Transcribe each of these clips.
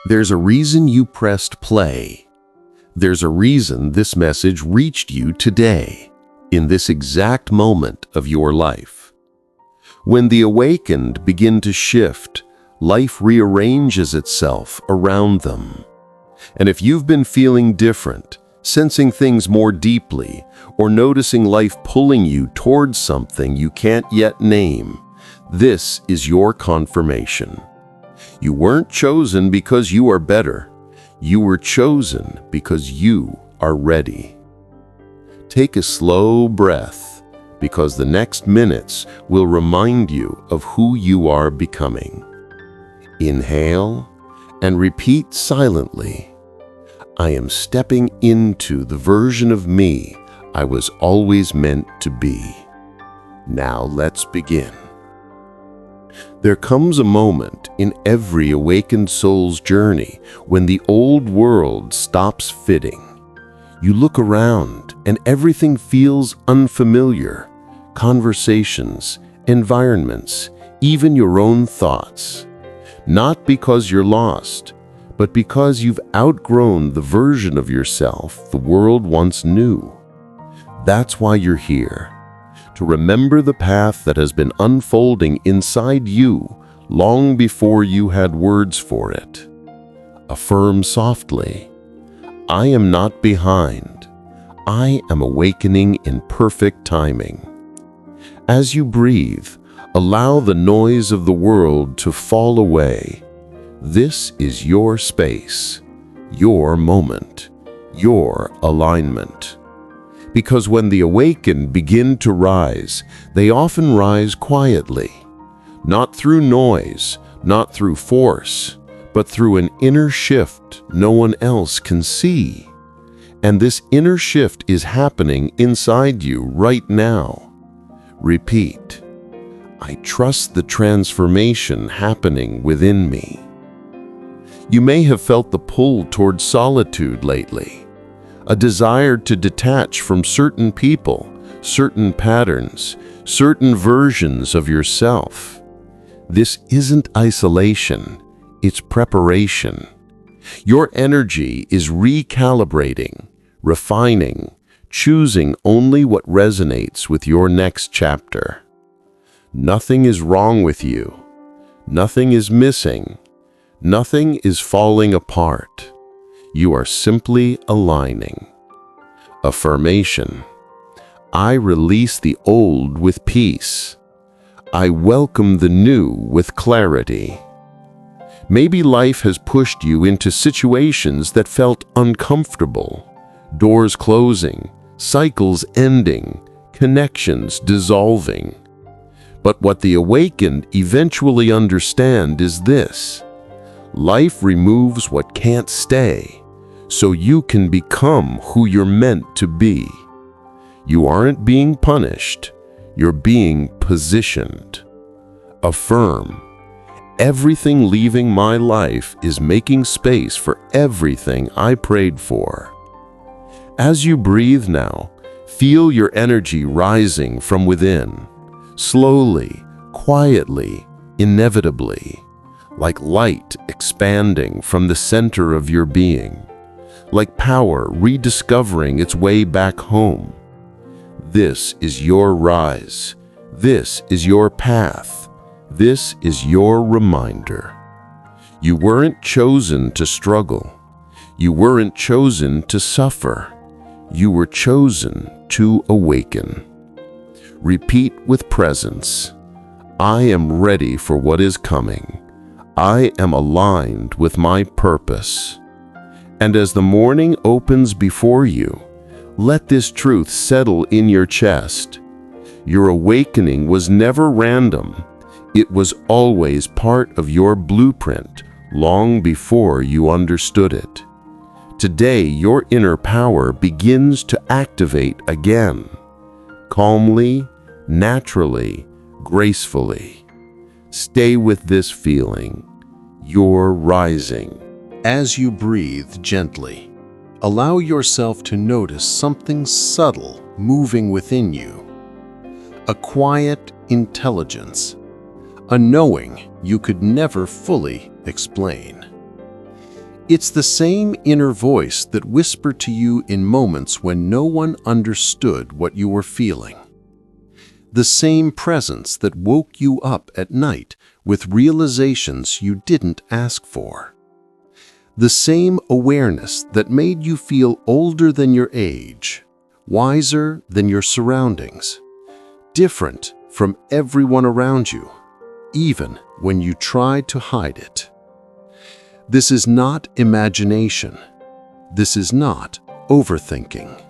There's a reason you pressed play. There's a reason this message reached you today, in this exact moment of your life. When the awakened begin to shift, life rearranges itself around them. And if you've been feeling different, sensing things more deeply, or noticing life pulling you towards something you can't yet name, this is your confirmation. You weren't chosen because you are better. You were chosen because you are ready. Take a slow breath, because the next minutes will remind you of who you are becoming. Inhale and repeat silently. I am stepping into the version of me I was always meant to be. Now let's begin. There comes a moment in every awakened soul's journey when the old world stops fitting. You look around and everything feels unfamiliar. Conversations, environments, even your own thoughts. Not because you're lost, but because you've outgrown the version of yourself the world once knew. That's why you're here, to remember the path that has been unfolding inside you long before you had words for it. Affirm softly, I am not behind. I am awakening in perfect timing. As you breathe, allow the noise of the world to fall away. This is your space, your moment, your alignment. Because when the awakened begin to rise, they often rise quietly, not through noise, not through force, but through an inner shift no one else can see. And this inner shift is happening inside you right now. Repeat, I trust the transformation happening within me. You may have felt the pull toward solitude lately, a desire to detach from certain people, certain patterns, certain versions of yourself. This isn't isolation, it's preparation. Your energy is recalibrating, refining, choosing only what resonates with your next chapter. Nothing is wrong with you. Nothing is missing. Nothing is falling apart. You are simply aligning. Affirmation. I release the old with peace. I welcome the new with clarity. Maybe life has pushed you into situations that felt uncomfortable. Doors closing, cycles ending, connections dissolving. But what the awakened eventually understand is this. Life removes what can't stay, so you can become who you're meant to be. You aren't being punished, you're being positioned. Affirm, everything leaving my life is making space for everything I prayed for. As you breathe now, feel your energy rising from within, slowly, quietly, inevitably. Like light expanding from the center of your being, like power rediscovering its way back home. This is your rise. This is your path. This is your reminder. You weren't chosen to struggle. You weren't chosen to suffer. You were chosen to awaken. Repeat with presence. I am ready for what is coming. I am aligned with my purpose. And as the morning opens before you, let this truth settle in your chest. Your awakening was never random. It was always part of your blueprint, long before you understood it. Today, your inner power begins to activate again, calmly, naturally, gracefully. Stay with this feeling. You're rising. As you breathe gently, allow yourself to notice something subtle moving within you. A quiet intelligence, a knowing you could never fully explain. It's the same inner voice that whispered to you in moments when no one understood what you were feeling. The same presence that woke you up at night with realizations you didn't ask for. The same awareness that made you feel older than your age, wiser than your surroundings, different from everyone around you, even when you tried to hide it. This is not imagination. This is not overthinking.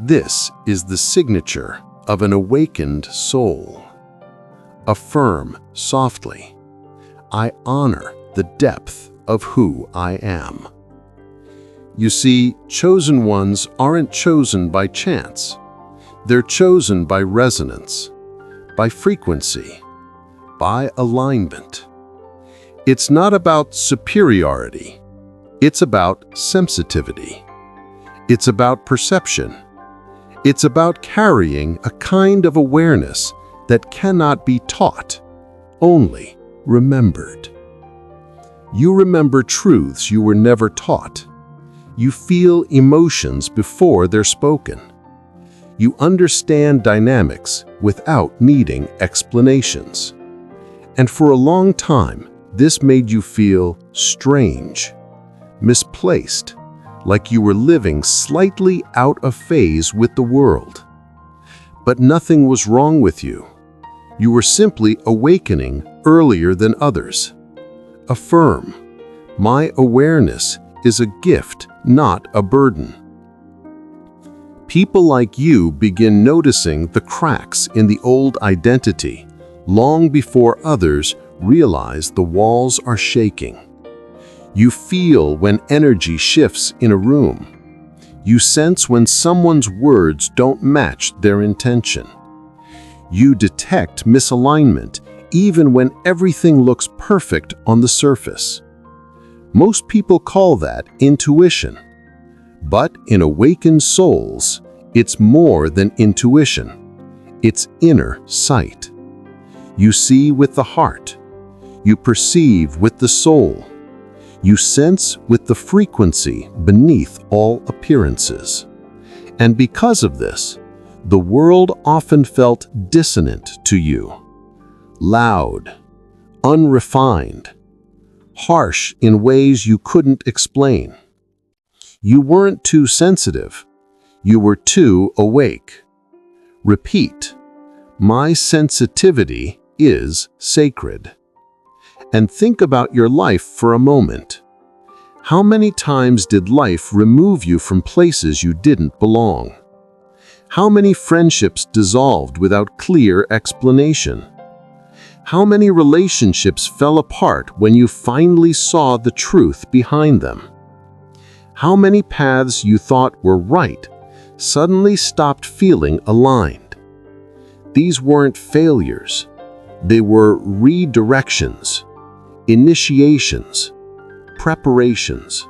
This is the signature of an awakened soul. Affirm softly, I honor the depth of who I am. You see, chosen ones aren't chosen by chance. They're chosen by resonance, by frequency, by alignment. It's not about superiority. It's about sensitivity. It's about perception. It's about carrying a kind of awareness that cannot be taught, only remembered. You remember truths you were never taught. You feel emotions before they're spoken. You understand dynamics without needing explanations. And for a long time, this made you feel strange, misplaced, like you were living slightly out of phase with the world. But nothing was wrong with you. You were simply awakening earlier than others. Affirm, my awareness is a gift, not a burden. People like you begin noticing the cracks in the old identity long before others realize the walls are shaking. You feel when energy shifts in a room. You sense when someone's words don't match their intention. You detect misalignment even when everything looks perfect on the surface. Most people call that intuition. But in awakened souls, it's more than intuition. It's inner sight. You see with the heart. You perceive with the soul. You sense with the frequency beneath all appearances. And because of this, the world often felt dissonant to you. Loud, unrefined, harsh in ways you couldn't explain. You weren't too sensitive. You were too awake. Repeat, my sensitivity is sacred. And think about your life for a moment. How many times did life remove you from places you didn't belong? How many friendships dissolved without clear explanation? How many relationships fell apart when you finally saw the truth behind them? How many paths you thought were right suddenly stopped feeling aligned? These weren't failures. They were redirections, initiations, preparations.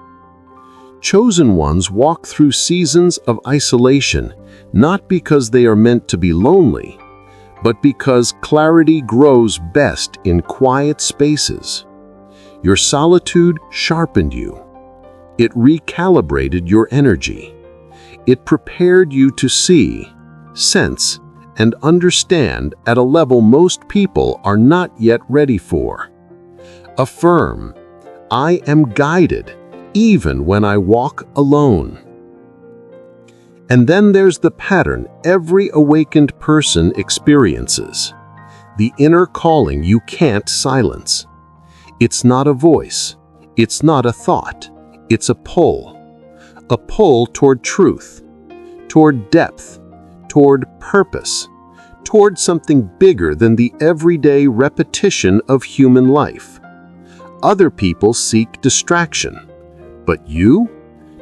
Chosen ones walk through seasons of isolation not because they are meant to be lonely, but because clarity grows best in quiet spaces. Your solitude sharpened you. It recalibrated your energy. It prepared you to see, sense, and understand at a level most people are not yet ready for. Affirm, I am guided even when I walk alone. And then there's the pattern every awakened person experiences, the inner calling you can't silence. It's not a voice, it's not a thought, it's a pull toward truth, toward depth, toward purpose, toward something bigger than the everyday repetition of human life. Other people seek distraction, but you?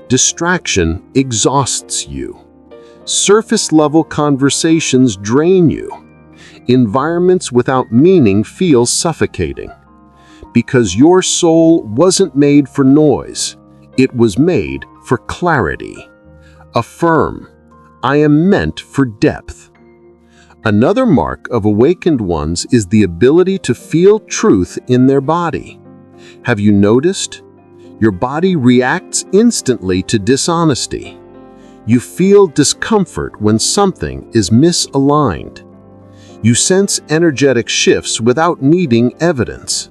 Distraction exhausts you. Surface-level conversations drain you. Environments without meaning feel suffocating. Because your soul wasn't made for noise, it was made for clarity. Affirm, I am meant for depth. Another mark of awakened ones is the ability to feel truth in their body. Have you noticed? Your body reacts instantly to dishonesty. You feel discomfort when something is misaligned. You sense energetic shifts without needing evidence.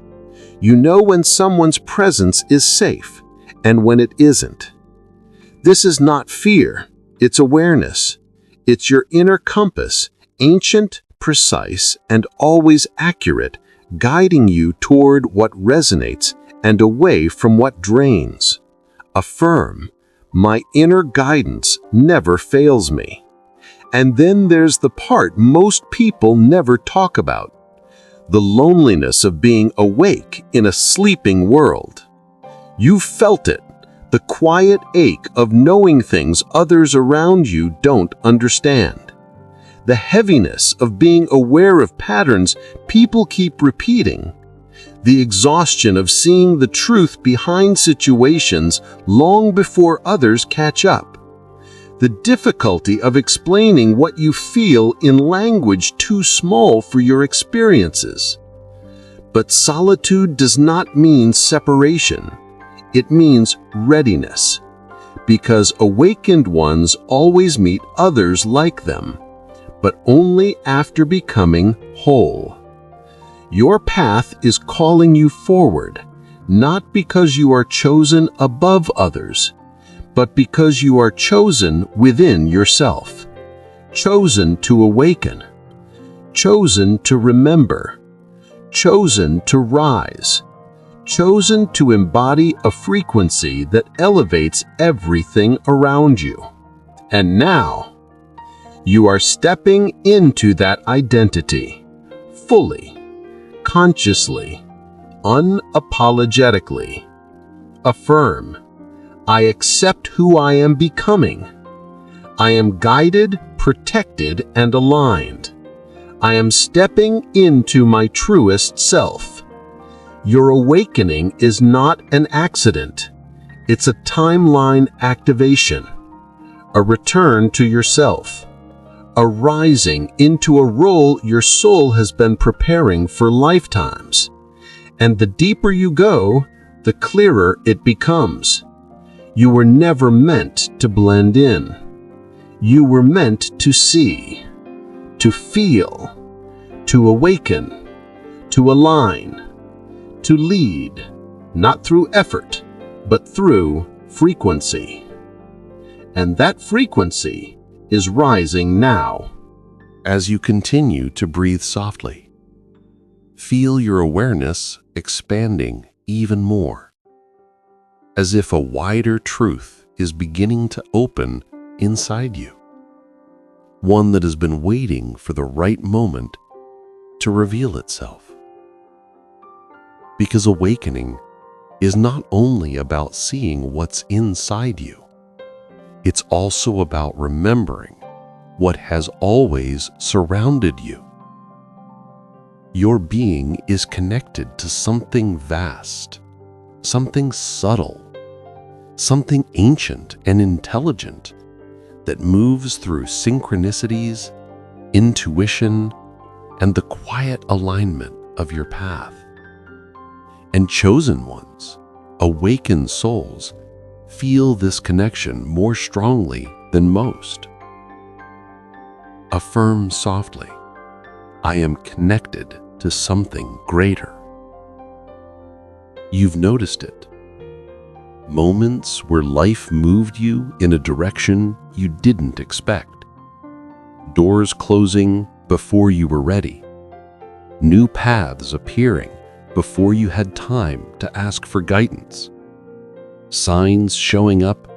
You know when someone's presence is safe and when it isn't. This is not fear, it's awareness. It's your inner compass, ancient, precise, and always accurate, guiding you toward what resonates and away from what drains. Affirm, my inner guidance never fails me. And then there's the part most people never talk about, the loneliness of being awake in a sleeping world. You've felt it, the quiet ache of knowing things others around you don't understand. The heaviness of being aware of patterns people keep repeating. The exhaustion of seeing the truth behind situations long before others catch up. The difficulty of explaining what you feel in language too small for your experiences. But solitude does not mean separation. It means readiness, because awakened ones always meet others like them, but only after becoming whole. Your path is calling you forward, not because you are chosen above others, but because you are chosen within yourself, chosen to awaken, chosen to remember, chosen to rise, chosen to embody a frequency that elevates everything around you. And now, you are stepping into that identity, fully, consciously, unapologetically. Affirm, I accept who I am becoming. I am guided, protected, and aligned. I am stepping into my truest self. Your awakening is not an accident. It's a timeline activation, a return to yourself, a rising into a role your soul has been preparing for lifetimes. And the deeper you go, the clearer it becomes. You were never meant to blend in. You were meant to see, to feel, to awaken, to align, to lead, not through effort, but through frequency. And that frequency is rising now. As you continue to breathe softly, feel your awareness expanding even more, as if a wider truth is beginning to open inside you, one that has been waiting for the right moment to reveal itself. Because awakening is not only about seeing what's inside you, it's also about remembering what has always surrounded you. Your being is connected to something vast, something subtle, something ancient and intelligent that moves through synchronicities, intuition, and the quiet alignment of your path. And chosen ones, awakened souls, feel this connection more strongly than most. Affirm softly, I am connected to something greater. You've noticed it. Moments where life moved you in a direction you didn't expect. Doors closing before you were ready. New paths appearing before you had time to ask for guidance. Signs showing up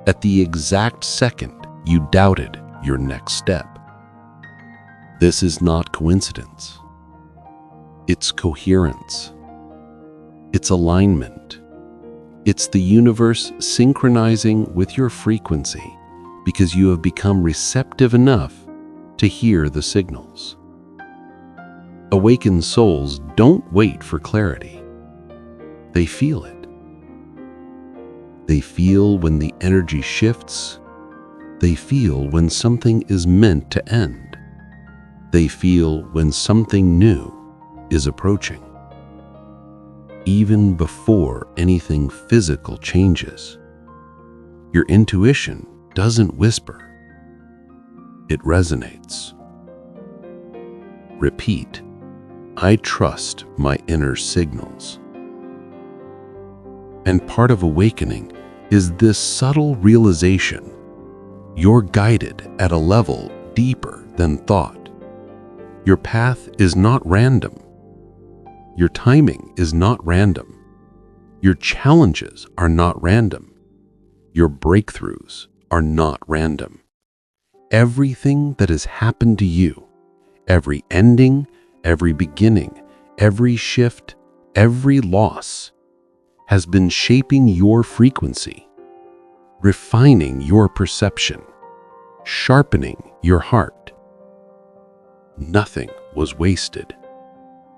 at the exact second you doubted your next step. This is not coincidence. It's coherence. It's alignment. It's the universe synchronizing with your frequency because you have become receptive enough to hear the signals. Awakened souls don't wait for clarity. They feel it. They feel when the energy shifts. They feel when something is meant to end. They feel when something new is approaching. even before anything physical changes. Your intuition doesn't whisper. It resonates. Repeat, I trust my inner signals. And part of awakening is this subtle realization. You're guided at a level deeper than thought. Your path is not random. Your timing is not random. Your challenges are not random. Your breakthroughs are not random. Everything that has happened to you, every ending, every beginning, every shift, every loss, has been shaping your frequency, refining your perception, sharpening your heart. Nothing was wasted.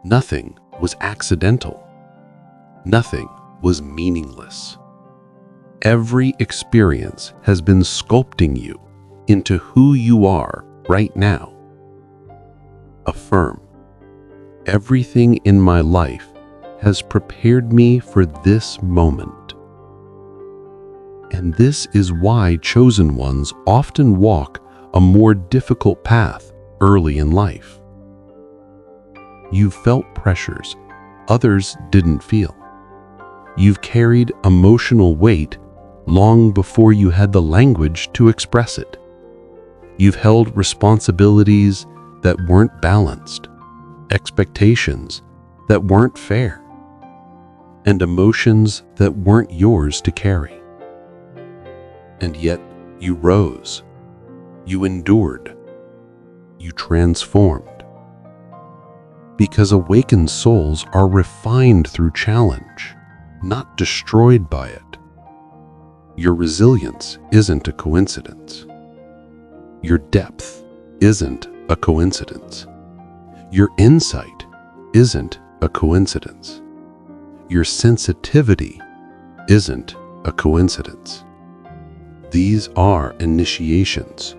Nothing was accidental. Nothing was meaningless. Every experience has been sculpting you into who you are right now. Affirm, everything in my life has prepared me for this moment. And this is why chosen ones often walk a more difficult path early in life. You've felt pressures others didn't feel. You've carried emotional weight long before you had the language to express it. You've held responsibilities that weren't balanced, expectations that weren't fair, and emotions that weren't yours to carry. And yet you rose, you endured, you transformed. Because awakened souls are refined through challenge, not destroyed by it. Your resilience isn't a coincidence. Your depth isn't a coincidence. Your insight isn't a coincidence. Your sensitivity isn't a coincidence. These are initiations.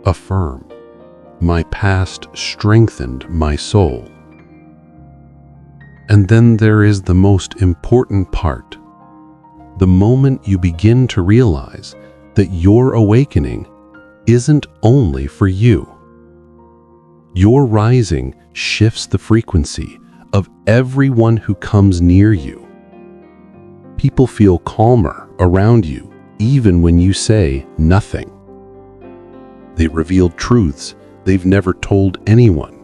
Affirm, my past strengthened my soul. And then there is the most important part. The moment you begin to realize that your awakening isn't only for you. Your rising shifts the frequency of everyone who comes near you. People feel calmer around you even when you say nothing. They reveal truths they've never told anyone.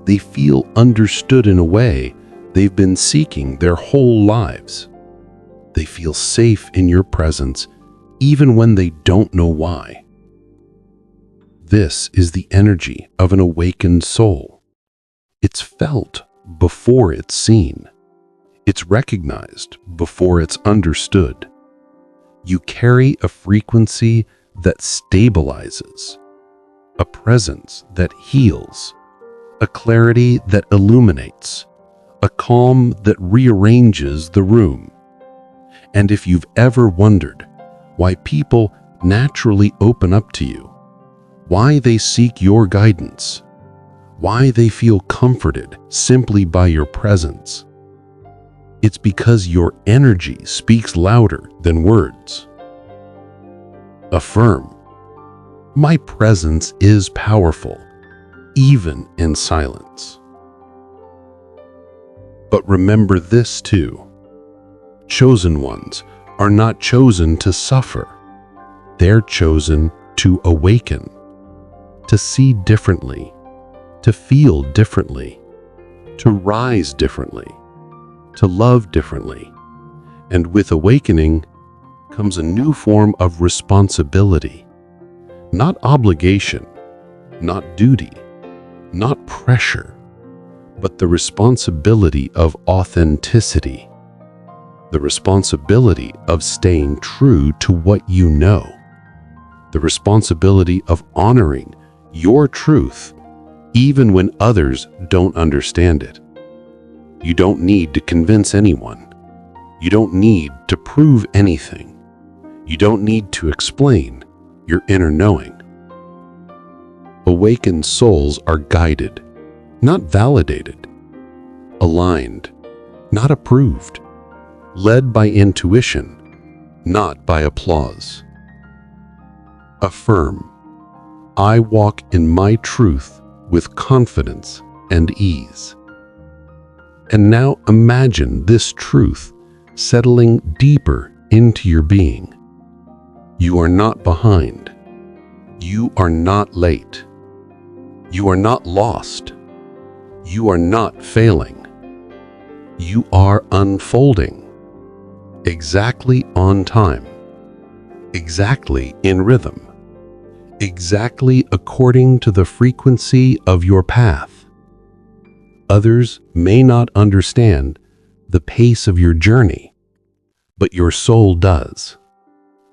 They feel understood in a way they've been seeking their whole lives. They feel safe in your presence even when they don't know why. This is the energy of an awakened soul. It's felt before it's seen. It's recognized before it's understood. You carry a frequency that stabilizes, a presence that heals, a clarity that illuminates, a calm that rearranges the room. And if you've ever wondered why people naturally open up to you, why they seek your guidance, why they feel comforted simply by your presence, it's because your energy speaks louder than words. Affirm, my presence is powerful, even in silence. But remember this too. Chosen ones are not chosen to suffer. They're chosen to awaken, to see differently, to feel differently, to rise differently, to love differently. And with awakening comes a new form of responsibility. Not obligation, not duty, not pressure, but the responsibility of authenticity. The responsibility of staying true to what you know. The responsibility of honoring your truth even when others don't understand it. You don't need to convince anyone. You don't need to prove anything. You don't need to explain your inner knowing. Awakened souls are guided, not validated, aligned, not approved, led by intuition, not by applause. Affirm, I walk in my truth with confidence and ease. And now imagine this truth settling deeper into your being. You are not behind. You are not late. You are not lost. You are not failing. You are unfolding, exactly on time, exactly in rhythm, exactly according to the frequency of your path. Others may not understand the pace of your journey, but your soul does.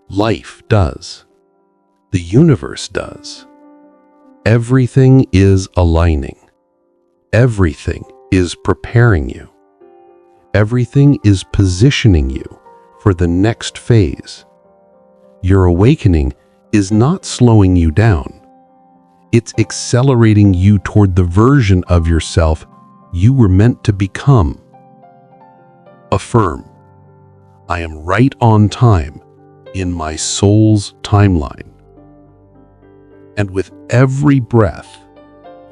Life does. The universe does. Everything is aligning. Everything is preparing you. Everything is positioning you for the next phase. Your awakening is not slowing you down. It's accelerating you toward the version of yourself you were meant to become. Affirm, I am right on time in my soul's timeline. And with every breath,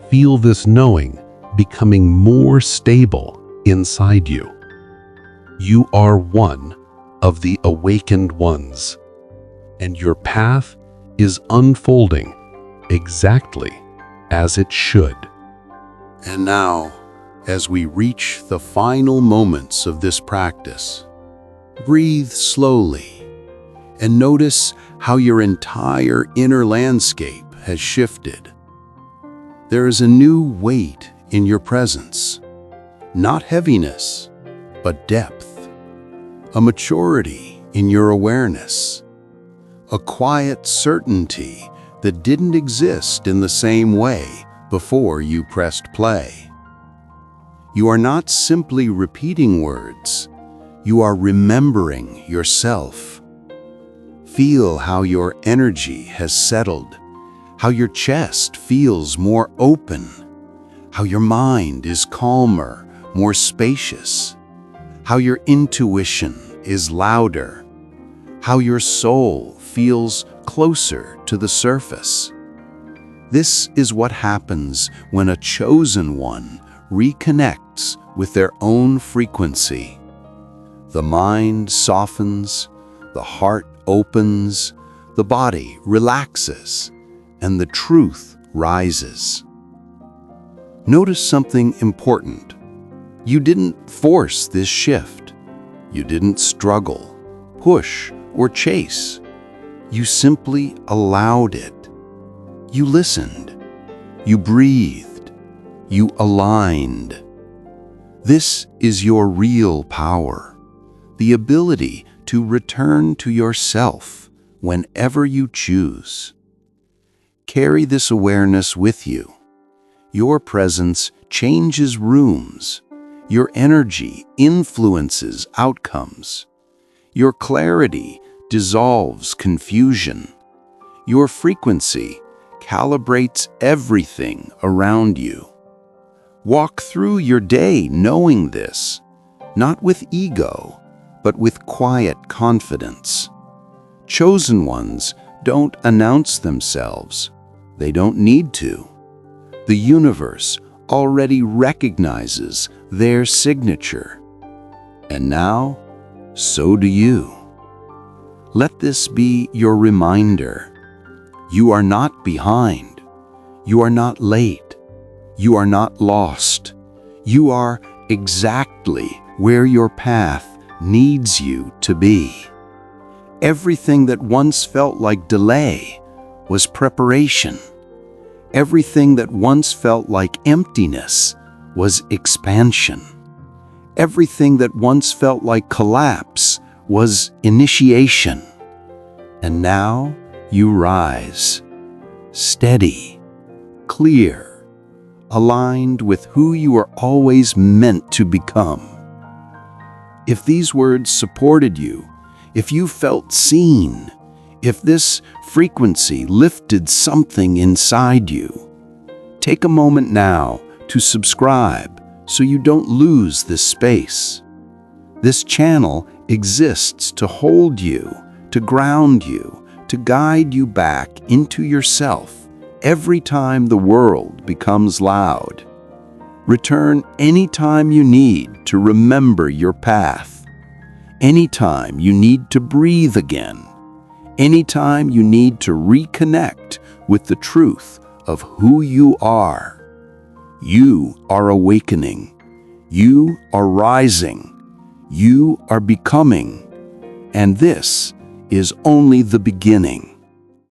feel this knowing becoming more stable inside you. You are one of the awakened ones, and your path is unfolding exactly as it should. And now, as we reach the final moments of this practice, breathe slowly and notice how your entire inner landscape has shifted. There is a new weight in your presence, not heaviness, but depth, a maturity in your awareness, a quiet certainty that didn't exist in the same way before you pressed play. You are not simply repeating words, you are remembering yourself. Feel how your energy has settled, how your chest feels more open, how your mind is calmer, more spacious, how your intuition is louder, how your soul feels closer to the surface. This is what happens when a chosen one reconnects with their own frequency. The mind softens, the heart opens, the body relaxes, and the truth rises. Notice something important. You didn't force this shift. You didn't struggle, push, or chase. You simply allowed it. You listened. You breathed. You aligned. This is your real power, the ability to return to yourself whenever you choose. Carry this awareness with you. Your presence changes rooms. Your energy influences outcomes. Your clarity dissolves confusion. Your frequency calibrates everything around you. Walk through your day knowing this, not with ego, but with quiet confidence. Chosen ones don't announce themselves. They don't need to. The universe already recognizes their signature. And now, so do you. Let this be your reminder. You are not behind. You are not late. You are not lost. You are exactly where your path needs you to be. Everything that once felt like delay was preparation. Everything that once felt like emptiness was expansion. Everything that once felt like collapse was initiation. And now you rise, steady, clear, aligned with who you are always meant to become. If these words supported you, if you felt seen, if this frequency lifted something inside you, take a moment now to subscribe so you don't lose this space. This channel exists to hold you, to ground you, to guide you back into yourself every time the world becomes loud. Return anytime you need to remember your path, anytime you need to breathe again, anytime you need to reconnect with the truth of who you are. You are awakening. You are rising. You are becoming. And this is only the beginning.